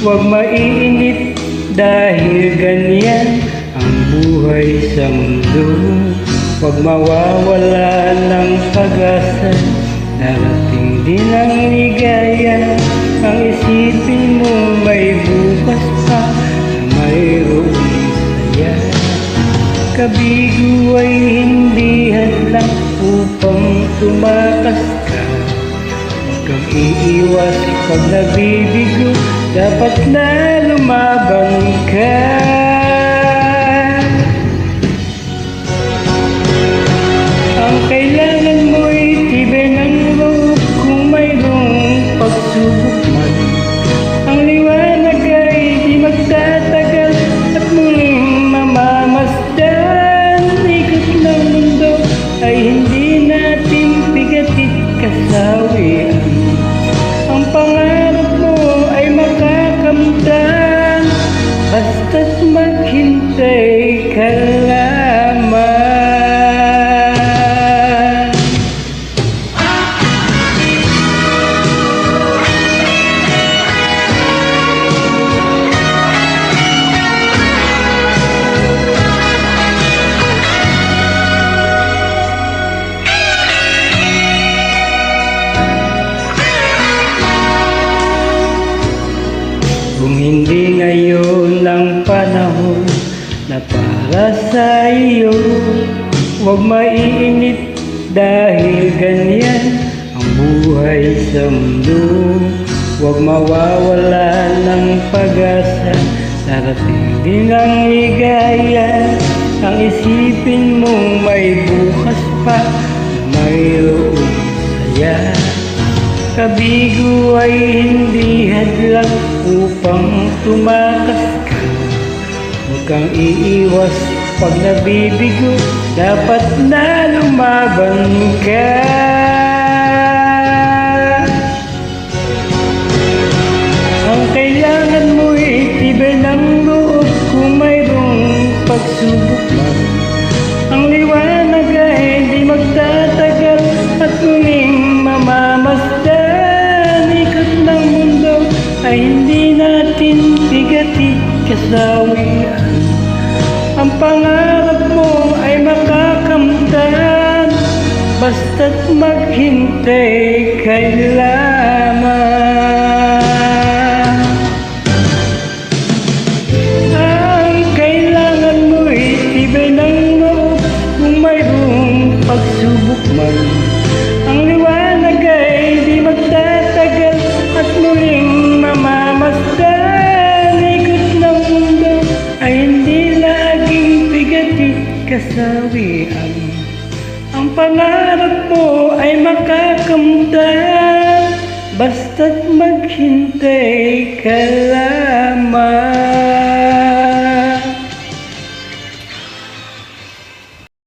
Huwag maiinip dahil ganyan ang buhay sa mundo. Huwag mawawala ng pag-asa, darating din ang ligaya. Ang isipin mo may bukas pa na mayroong saya. Kabigo ay hindi hadlang upang tumakas ka. Huwag kang iiwas pag nabibigo, dapat na lumaban ka. Ang kailangan mo'y tibay ng loob kung mayroong pagsubok man. Ang liwanag ay di magtatagal at muling mamamasdan. Ikot ng mundo ay hindi natin pigatit kasawian. Ang pangarap mo ay makakamtan, basta't maghintay ka lamang. Kung hindi ngayon ang panahon na para sa iyo, huwag maiinip dahil ganyan ang buhay sa mundo. Huwag mawawala ng pag-asa, darating din ang ligaya. Ang isipin mong may bukas pa na mayroong saya. Kabigo ay hindi hadlang upang tumakas ka. Huwag kang iiwas pag nabibigo, dapat na lumaban ka. Ang kailangan mo'y tibay ng loob kung mayroong pagsubok man. Ang liwanag ay di magtatagal at muling mamamasdan. Ay hindi natin pigatit kasawian. Ang pangarap mo ay makakamtan, basta't maghintay ka lamang. Ang kailangan mo'y tibay ng loob kung mayroong pagsubok man. Ang liwanag ay di magtatagal at muling mamamasdan. Ikot ng mundo ay hindi laging pigatit kasawian. Ang pangarap mo ay makakamtan, basta't maghintay ka lamang.